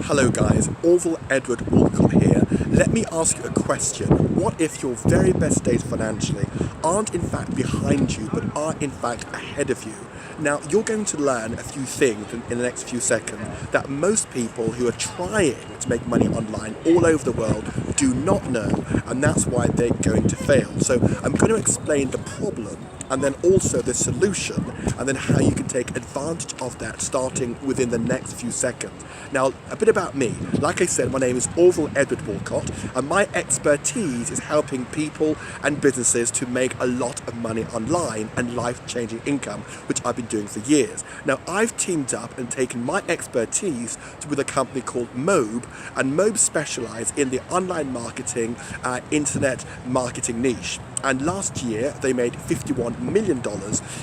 Hello guys, Orville Edward Walcott here. Let me ask you a question. What if your very best days financially aren't in fact behind you, but are in fact ahead of you? Now, you're going to learn a few things in the next few seconds that most people who are trying to make money online all over the world do not know, and that's why they're going to fail. So I'm going to explain the problem and then also the solution, and then how you can take advantage of that starting within the next few seconds. Now, a bit about me. Like I said, my name is Orville Edward Walcott, and my expertise is helping people and businesses to make a lot of money online and life-changing income, which I've been doing for years. Now, I've teamed up and taken my expertise with a company called Mobe, and Mobe specialise in the online marketing, internet marketing niche. And last year, they made $51 million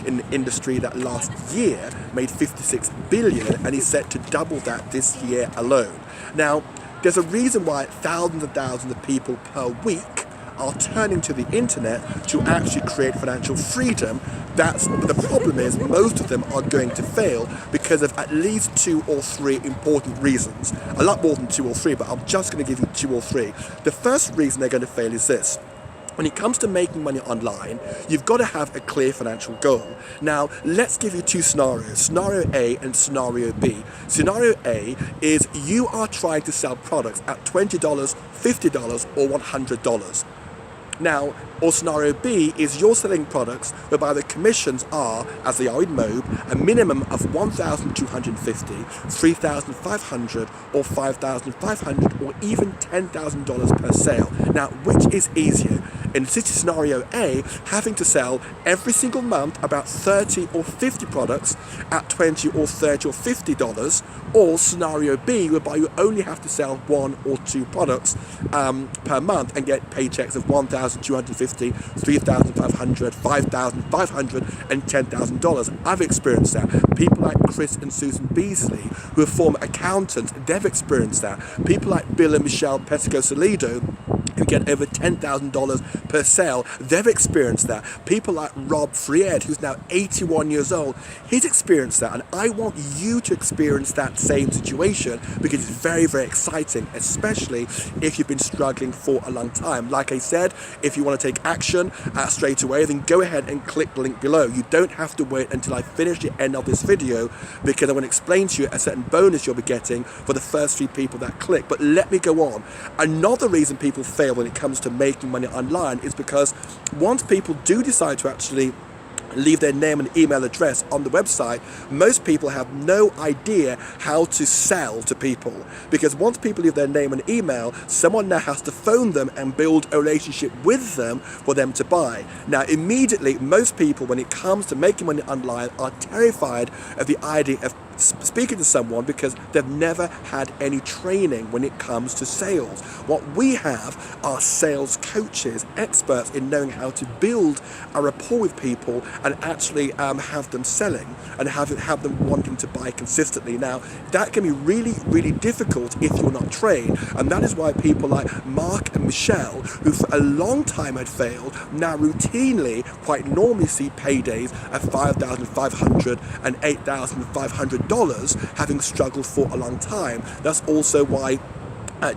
in the industry that last year made $56 billion, and is set to double that this year alone. Now, there's a reason why thousands and thousands of people per week are turning to the internet to actually create financial freedom. The problem is most of them are going to fail because of at least 2 or 3 important reasons. A lot more than 2 or 3, but I'm just going to give you 2 or 3. The first reason they're going to fail is this. When it comes to making money online, you've got to have a clear financial goal. Now, let's give you 2 scenarios, Scenario A and Scenario B. Scenario A is you are trying to sell products at $20, $50 or $100. Now, or Scenario B is you're selling products whereby the commissions are, as they are in Mobe, a minimum of $1,250, $3,500 or $5,500 or even $10,000 per sale. Now, which is easier? In Scenario A, having to sell every single month about 30 or 50 products at $20 or $30 or $50, or Scenario B, whereby you only have to sell 1 or 2 products per month and get paychecks of $1,250, $3,500, $5,500 and $10,000. I've experienced that. People like Chris and Susan Beasley, who are former accountants, they've experienced that. People like Bill and Michelle Pesco-Solido, who get over $10,000 per sale, they've experienced that. People like Rob Fried, who's now 81 years old, he's experienced that, and I want you to experience that same situation because it's very, very exciting, especially if you've been struggling for a long time. Like I said, if you want to take action straight away, then go ahead and click the link below. You don't have to wait until I finish the end of this video, because I want to explain to you a certain bonus you'll be getting for the first 3 people that click. But let me go on. Another reason people fail when it comes to making money online is because once people do decide to actually leave their name and email address on the website, most people have no idea how to sell to people, because once people leave their name and email, someone now has to phone them and build a relationship with them for them to buy. Now, immediately, most people, when it comes to making money online, are terrified of the idea of speaking to someone because they've never had any training when it comes to sales. What we have are sales coaches, experts in knowing how to build a rapport with people and actually have them selling and have them wanting to buy consistently. Now, that can be really, really difficult if you're not trained, and that is why people like Mark and Michelle, who for a long time had failed, now routinely, quite normally see paydays at $5,500 and $8,500, having struggled for a long time. That's also why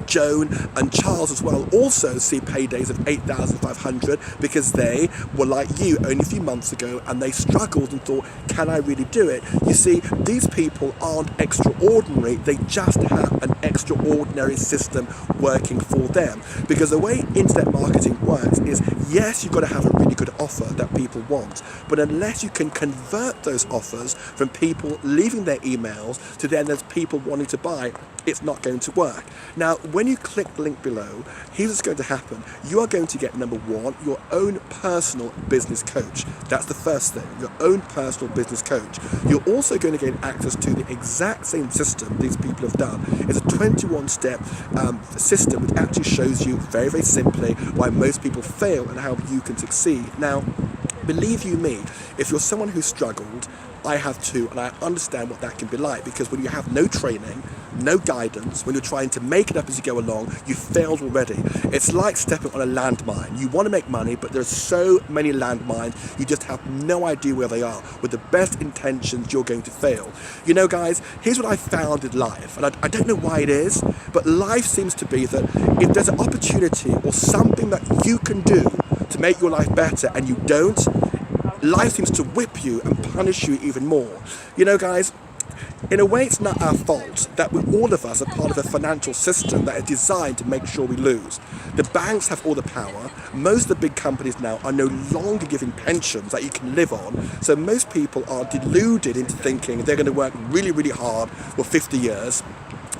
Joan and Charles as well also see paydays of $8,500, because they were like you only a few months ago and they struggled and thought, can I really do it? You see, these people aren't extraordinary, they just have an extraordinary system working for them. Because the way internet marketing works is, yes, you've got to have a really good offer that people want, but unless you can convert those offers from people leaving their emails to then there's people wanting to buy, it's not going to work. Now, when you click the link below, here's what's going to happen. You are going to get, number 1, your own personal business coach. That's the first thing, your own personal business coach. You're also going to gain access to the exact same system these people have done. It's a 21-step system which actually shows you very, very simply why most people fail and how you can succeed. Now, believe you me, if you're someone who struggled, I have too, and I understand what that can be like, because when you have no training, no guidance, when you're trying to make it up as you go along, you failed already. It's like stepping on a landmine. You want to make money, but there's so many landmines, you just have no idea where they are. With the best intentions, you're going to fail. You know, guys, here's what I found in life, and I don't know why it is, but life seems to be that if there's an opportunity or something that you can do to make your life better and you don't, life seems to whip you and punish you even more. You know, guys, in a way, it's not our fault that all of us are part of a financial system that is designed to make sure we lose. The banks have all the power. Most of the big companies now are no longer giving pensions that you can live on. So most people are deluded into thinking they're going to work really, really hard for 50 years.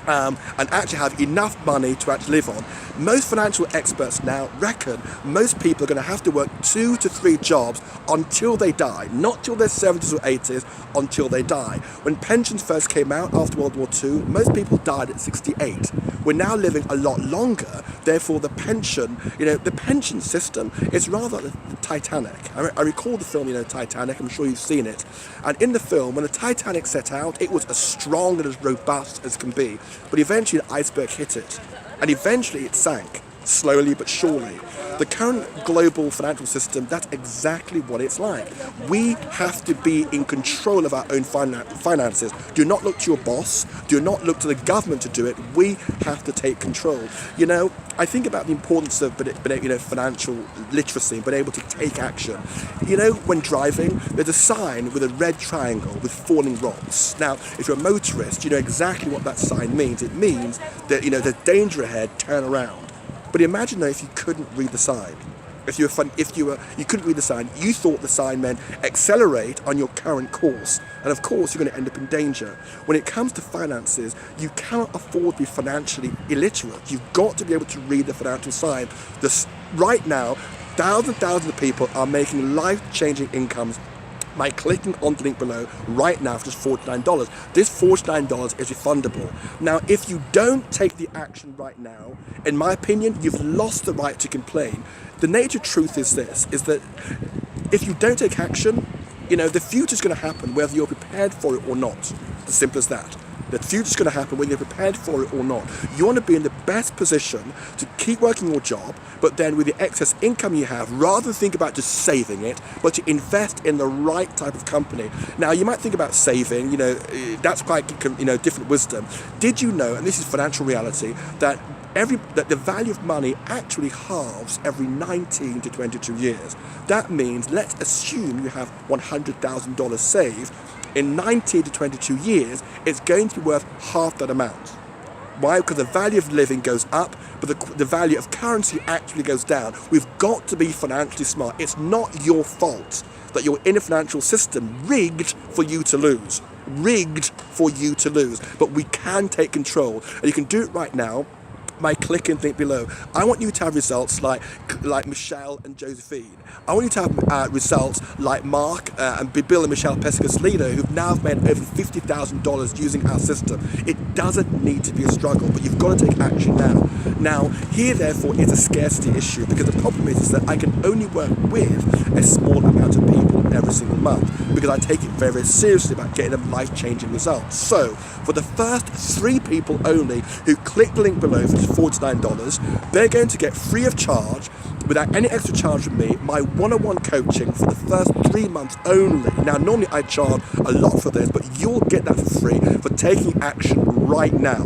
And actually have enough money to actually live on. Most financial experts now reckon most people are going to have to work 2 to 3 jobs until they die, not till their 70s or 80s, until they die. When pensions first came out after World War II, most people died at 68. We're now living a lot longer, therefore the pension system is rather like the Titanic. I recall the film, Titanic, I'm sure you've seen it. And in the film, when the Titanic set out, it was as strong and as robust as can be. But eventually the iceberg hit it, and eventually it sank, slowly but surely. The current global financial system, that's exactly what it's like. We have to be in control of our own finances. Do not look to your boss. Do not look to the government to do it. We have to take control. I think about the importance of financial literacy, being able to take action. When driving, there's a sign with a red triangle with falling rocks. Now, if you're a motorist, you know exactly what that sign means. It means that, there's danger ahead, turn around. But imagine though if you couldn't read the sign. You couldn't read the sign, you thought the sign meant accelerate on your current course. And of course, you're going to end up in danger. When it comes to finances, you cannot afford to be financially illiterate. You've got to be able to read the financial sign. Right now, thousands of people are making life-changing incomes by clicking on the link below right now for just $49. This $49 is refundable. Now, if you don't take the action right now, in my opinion, you've lost the right to complain. The nature truth is this, is that if you don't take action, the future's going to happen whether you're prepared for it or not. As simple as that. The future's going to happen whether you're prepared for it or not. You want to be in the best position to keep working your job, but then with the excess income you have, rather than think about just saving it, but to invest in the right type of company. Now, you might think about saving, that's quite, different wisdom. Did you know, and this is financial reality, that the value of money actually halves every 19 to 22 years. That means, let's assume you have $100,000 saved. In 19 to 22 years, it's going to be worth half that amount. Why? Because the value of living goes up, but the value of currency actually goes down. We've got to be financially smart. It's not your fault that you're in a financial system rigged for you to lose. Rigged for you to lose. But we can take control, and you can do it right now by clicking the link below. I want you to have results like Michelle and Josephine. I want you to have results like Mark and Bill and Michelle Pescaslido, who've now made over $50,000 using our system. It doesn't need to be a struggle, but you've got to take action now. Now, here therefore is a scarcity issue, because the problem is that I can only work with a small amount of people every single month, because I take it very, very seriously about getting them life-changing results. So, for the first 3 people only who click the link below for $49, they're going to get free of charge, without any extra charge from me, my one-on-one coaching for the first 3 months only. Now, normally I charge a lot for this, but you'll get that for free for taking action right now.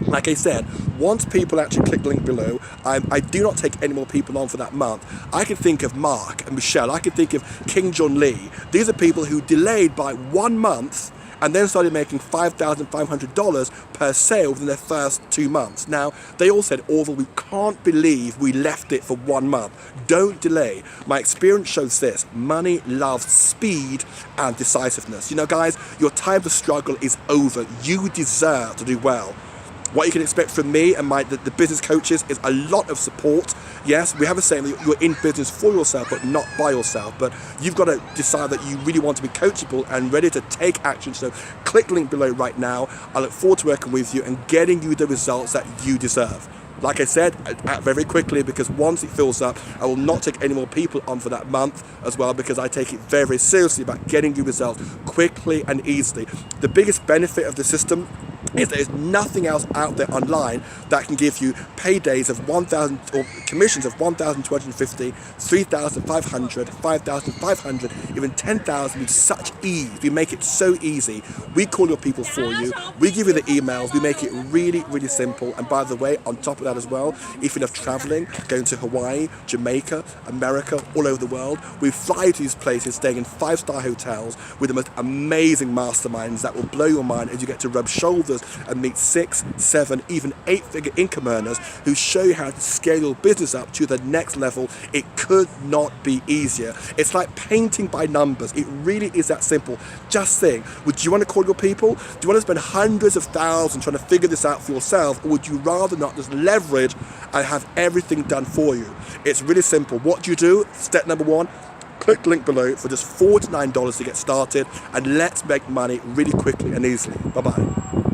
Like I said, once people actually click the link below, I do not take any more people on for that month. I can think of Mark and Michelle. I can think of King John Lee. These are people who delayed by 1 month and then started making $5,500 per sale within their first 2 months. Now, they all said, Orville, we can't believe we left it for 1 month. Don't delay. My experience shows this: money loves speed and decisiveness. Guys, your time to struggle is over. You deserve to do well. What you can expect from me and the business coaches is a lot of support. Yes, we have a saying that you're in business for yourself, but not by yourself. But you've got to decide that you really want to be coachable and ready to take action. So click the link below right now. I look forward to working with you and getting you the results that you deserve. Like I said, very quickly, because once it fills up, I will not take any more people on for that month as well, because I take it very, very seriously about getting you results quickly and easily. The biggest benefit of the system is there is nothing else out there online that can give you paydays of 1,000 or commissions of 1,250, 3,500, 5,500, even 10,000 with such ease. We make it so easy. We call your people for you. We give you the emails. We make it really, really simple. And by the way, on top of that as well, if you love traveling, going to Hawaii, Jamaica, America, all over the world, we fly to these places, staying in 5-star hotels with the most amazing masterminds that will blow your mind as you get to rub shoulders and meet 6, 7, even 8-figure income earners who show you how to scale your business up to the next level. It could not be easier. It's like painting by numbers. It really is that simple. Just think, would you want to call your people? Do you want to spend hundreds of thousands trying to figure this out for yourself, or would you rather not just leverage and have everything done for you? It's really simple. What do you do? Step number 1, click the link below for just $49 to get started, and let's make money really quickly and easily. Bye-bye.